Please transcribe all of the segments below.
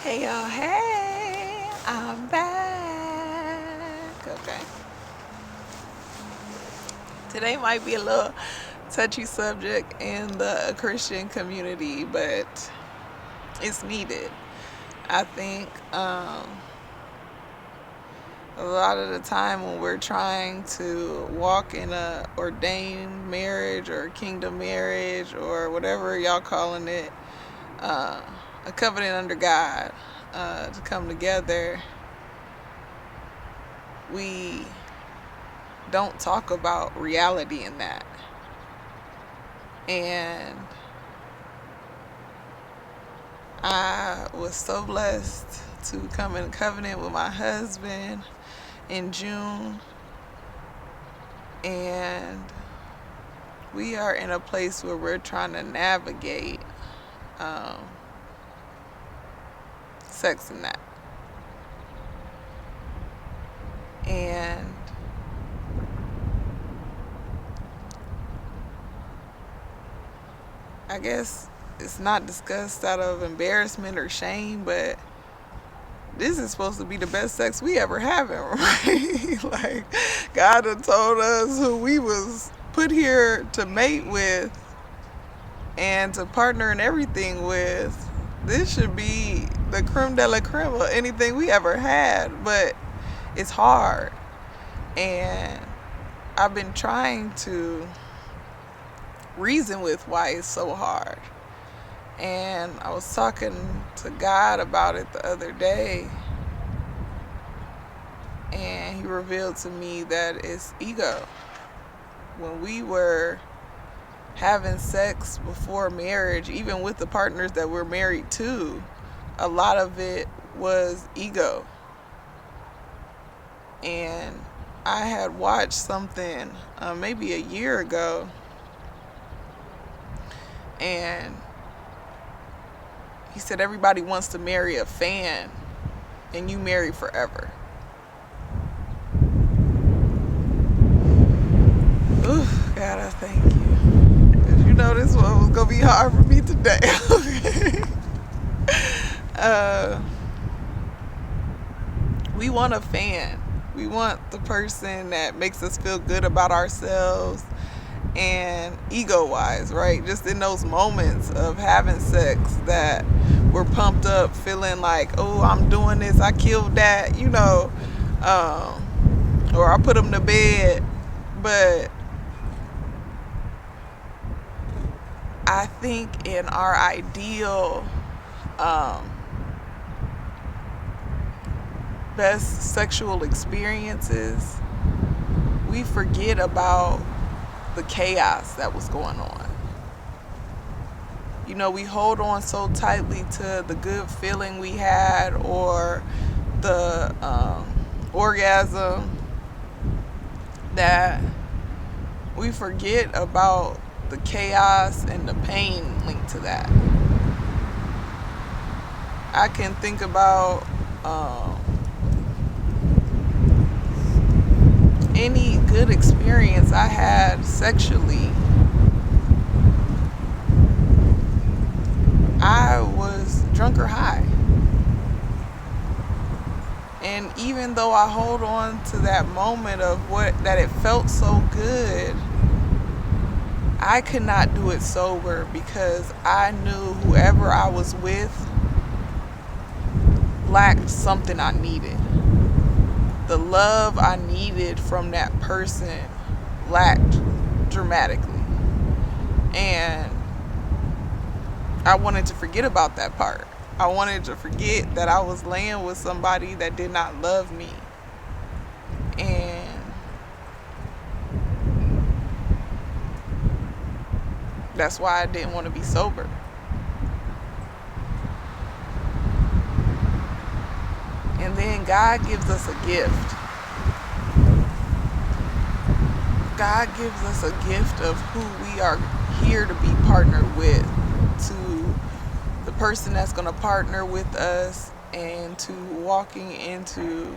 Hey y'all, hey, I'm back. Okay. Today might be a little touchy subject in the Christian community, but it's needed. I think a lot of the time when we're trying to walk in a ordained marriage or kingdom marriage or whatever y'all calling it, uh, a covenant under God, to come together, we don't talk about reality in that. And I was so blessed to come in covenant with my husband in June. And we are in a place where we're trying to navigate sex in that. And I guess it's not discussed out of embarrassment or shame, but this is supposed to be the best sex we ever having, right? Like, God had told us who we was put here to mate with and to partner in everything with. This should be the creme de la creme of anything we ever had, but it's hard. And I've been trying to reason with why it's so hard. And I was talking to God about it the other day, and he revealed to me that it's ego. When we were having sex before marriage, even with the partners that we're married to, a lot of it was ego. And I had watched something maybe a year ago, and he said everybody wants to marry a fan and you marry forever. Ooh, God, I thank you. Because you know this one was going to be hard for me today. Okay. We want a fan. We want the person that makes us feel good about ourselves and ego-wise, right? Just in those moments of having sex that we're pumped up, feeling like, oh, I'm doing this, I killed that, or I put them to bed. But I think in our ideal best sexual experiences, we forget about the chaos that was going on. We hold on so tightly to the good feeling we had or the orgasm that we forget about the chaos and the pain linked to that. I can think about any good experience I had sexually. I was drunk or high. And even though I hold on to that moment of that it felt so good, I could not do it sober because I knew whoever I was with lacked something I needed. The love I needed from that person lacked dramatically. And I wanted to forget about that part. I wanted to forget that I was laying with somebody that did not love me. And that's why I didn't want to be sober. And then God gives us a gift. God gives us a gift of who we are here to be partnered with, to the person that's going to partner with us, and to walking into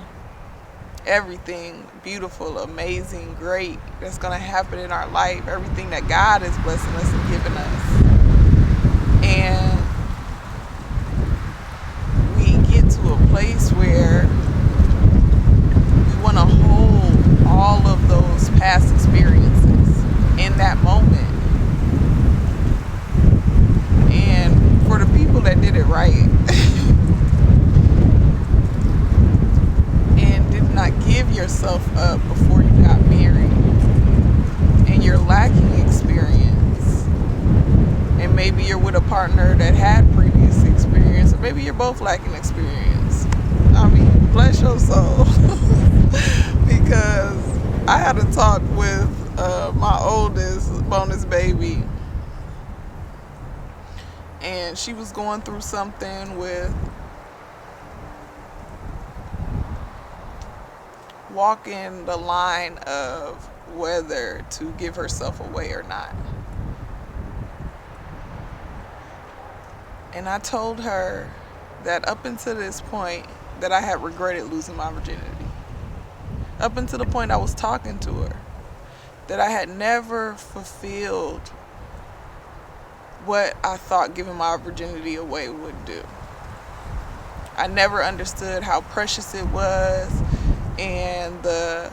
everything beautiful, amazing, great that's going to happen in our life, everything that God is blessing us and giving us. And we place where we want to hold all of those past experiences in that moment. And for the people that did it right and did not give yourself up before you got married, and you're lacking experience, and maybe you're with a partner that had previous experience, or maybe you're both lacking experience, I mean, bless your soul. Because I had a talk with my oldest bonus baby, and she was going through something with walking the line of whether to give herself away or not. And I told her that up until this point that I had regretted losing my virginity. Up until the point I was talking to her, that I had never fulfilled what I thought giving my virginity away would do. I never understood how precious it was, and the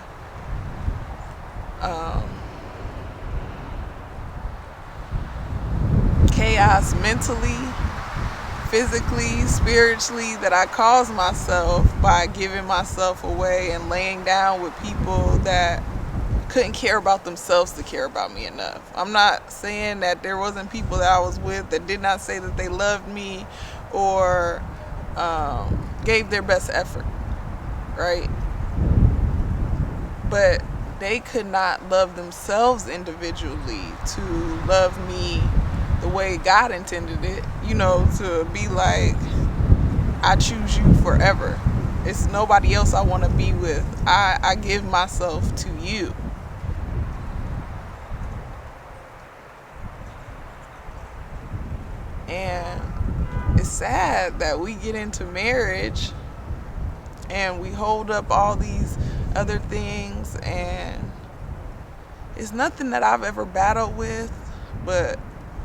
chaos mentally, physically, spiritually that I caused myself by giving myself away and laying down with people that couldn't care about themselves to care about me enough. I'm not saying that there wasn't people that I was with that did not say that they loved me or gave their best effort, right? But they could not love themselves individually to love me the way God intended it, to be like, I choose you forever. It's nobody else I want to be with. I give myself to you. And it's sad that we get into marriage and we hold up all these other things, and it's nothing that I've ever battled with, but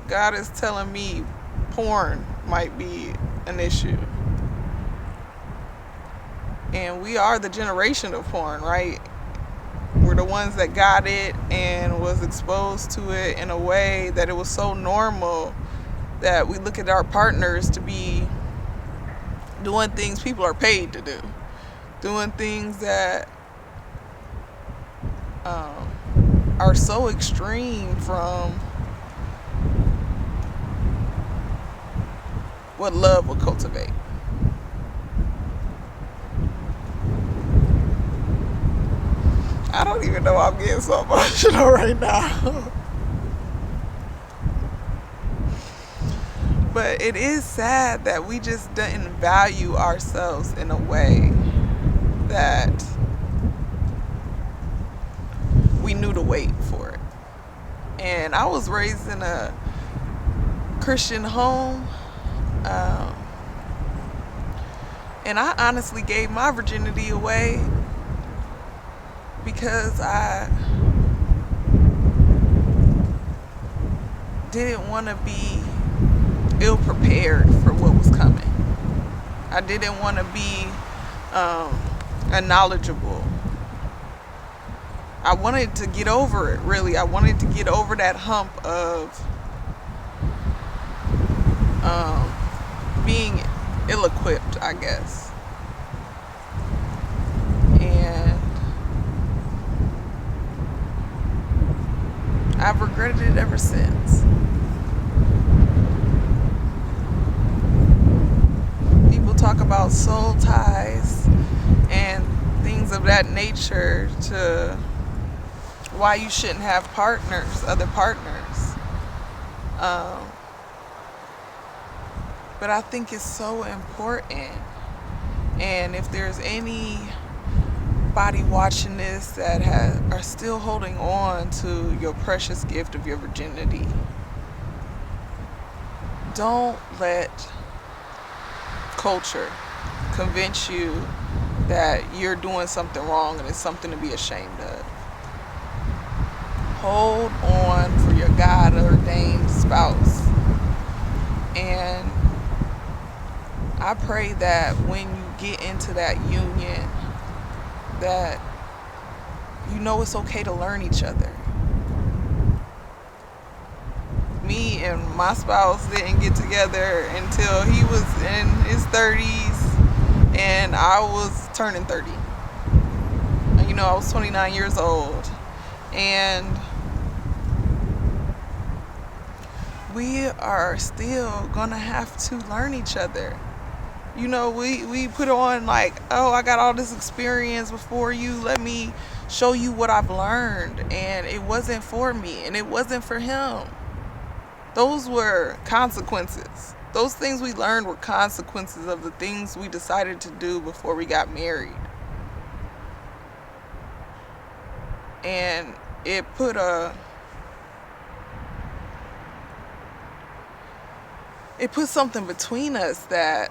God is telling me porn might be an issue. And we are the generation of porn, right? We're the ones that got it and was exposed to it in a way that it was so normal that we look at our partners to be doing things people are paid to do, doing things that are so extreme from what love will cultivate. I don't even know why I'm getting so emotional right now. But it is sad that we just didn't value ourselves in a way that we knew to wait for it. And I was raised in a Christian home, and I honestly gave my virginity away because I didn't want to be ill prepared for what was coming. I didn't want to be unknowledgeable. I wanted to get over it, really. I wanted to get over that hump of being ill-equipped, I guess. And I've regretted it ever since. People talk about soul ties and things of that nature to why you shouldn't have partners, other partners. But I think it's so important. And if there's anybody watching this that are still holding on to your precious gift of your virginity, don't let culture convince you that you're doing something wrong and it's something to be ashamed of. Hold on for your God-ordained spouse. And I pray that when you get into that union, that you know it's okay to learn each other. Me and my spouse didn't get together until he was in his 30s and I was turning 30. I was 29 years old. And we are still gonna have to learn each other. We put on like, oh, I got all this experience before you. Let me show you what I've learned. And it wasn't for me, and it wasn't for him. Those were consequences. Those things we learned were consequences of the things we decided to do before we got married. And it put something between us that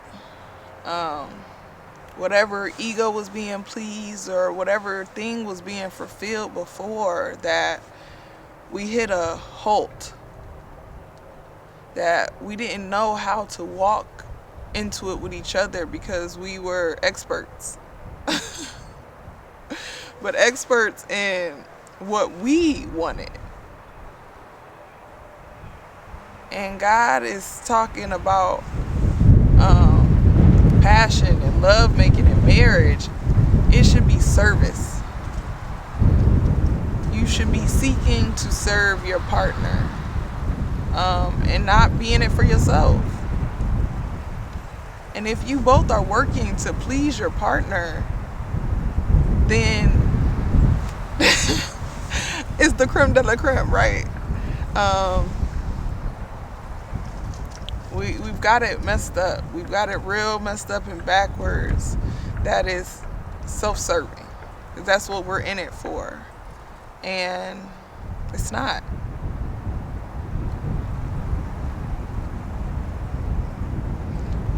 whatever ego was being pleased or whatever thing was being fulfilled before, that we hit a halt, that we didn't know how to walk into it with each other because we were experts. But experts in what we wanted. And God is talking about passion and love making in marriage. It should be service. You should be seeking to serve your partner, and not be in it for yourself. And if you both are working to please your partner, then it's the creme de la creme, right? We've got it messed up. We've got it real messed up and backwards. That is self-serving. That's what we're in it for. And it's not.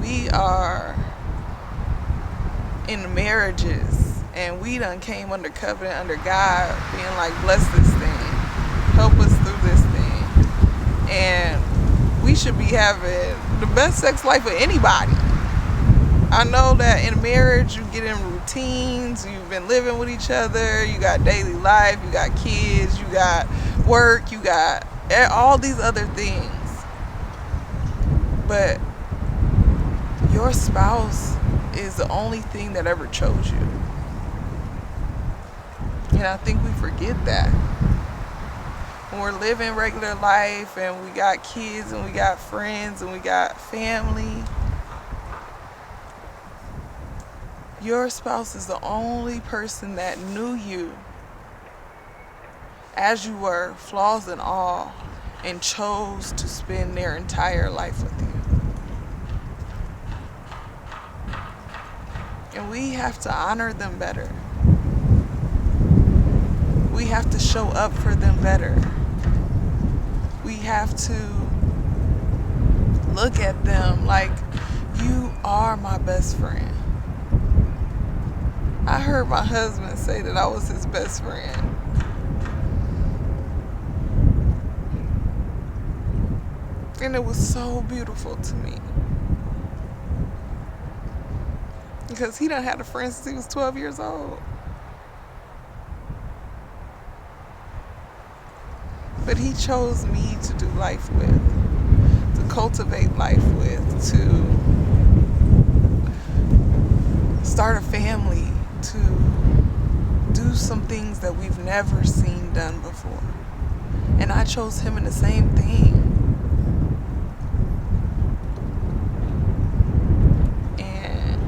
We are in marriages, and we done came under covenant under God, being like, bless this thing, help us through this thing. And we should be having the best sex life of anybody. I know that in marriage you get in routines, you've been living with each other, you got daily life, you got kids, you got work, you got all these other things. But your spouse is the only thing that ever chose you. And I think we forget that. When we're living regular life and we got kids and we got friends and we got family, your spouse is the only person that knew you as you were, flaws and all, and chose to spend their entire life with you. And we have to honor them better. We have to show up for them better. We have to look at them like, you are my best friend. I heard my husband say that I was his best friend. And it was so beautiful to me. Because he done had a friend since he was 12 years old. But he chose me to do life with, to cultivate life with, to start a family, to do some things that we've never seen done before. And I chose him in the same thing. And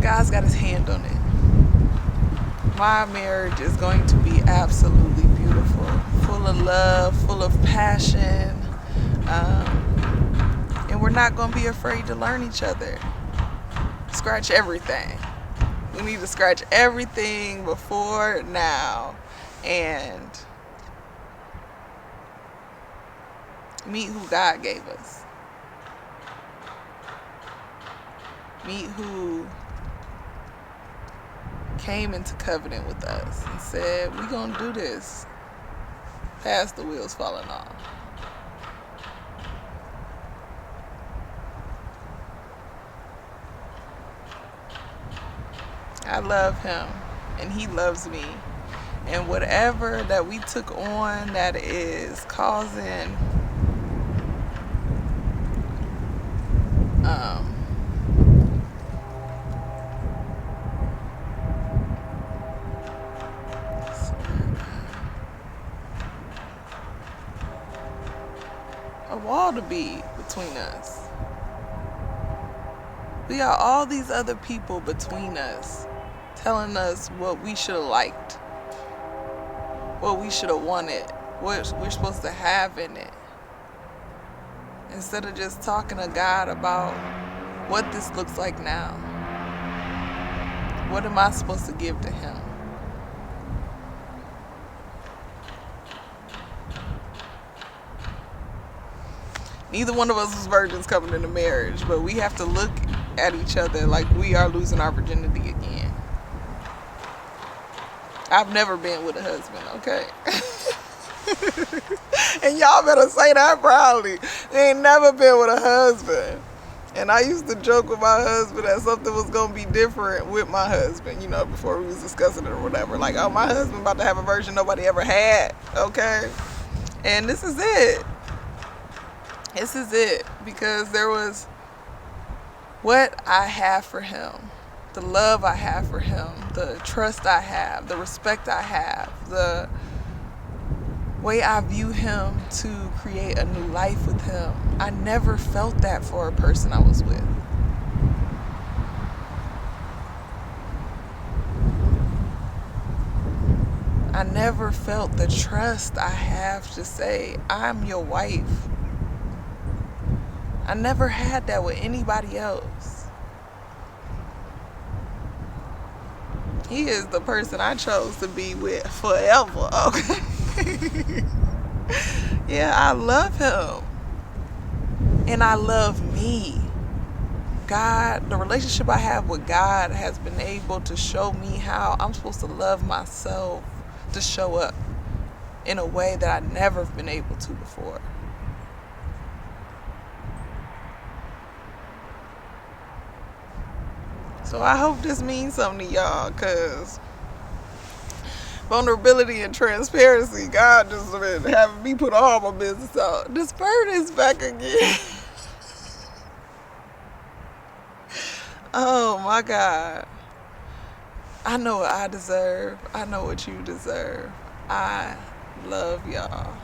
God's got his hand on it. My marriage is going to be absolutely beautiful, full of love, full of passion, and we're not going to be afraid to learn each other. Scratch everything. We need to scratch everything before now and meet who God gave us. Meet who came into covenant with us and said, we're going to do this past the wheels falling off. I love him and he loves me. And whatever that we took on that is causing um, a wall to be between us. We got all these other people between us telling us what we should have liked, what we should have wanted, what we're supposed to have in it. Instead of just talking to God about what this looks like now. What am I supposed to give to him? Neither one of us was virgins coming into marriage, but we have to look at each other like we are losing our virginity again. I've never been with a husband, okay? And y'all better say that proudly. They ain't never been with a husband. And I used to joke with my husband that something was going to be different with my husband, before we was discussing it or whatever. Like, oh, my husband about to have a version nobody ever had, okay? And this is it. This is it. Because there was what I have for him, the love I have for him, the trust I have, the respect I have, the way I view him to create a new life with him. I never felt that for a person I was with. I never felt the trust I have to say, I'm your wife. I never had that with anybody else. He is the person I chose to be with forever, okay? Yeah, I love him. And I love me. God, the relationship I have with God has been able to show me how I'm supposed to love myself, to show up in a way that I never been able to before. So I hope this means something to y'all, because vulnerability and transparency, God just been having me put all my business out. This bird is back again. Oh my God. I know what I deserve. I know what you deserve. I love y'all.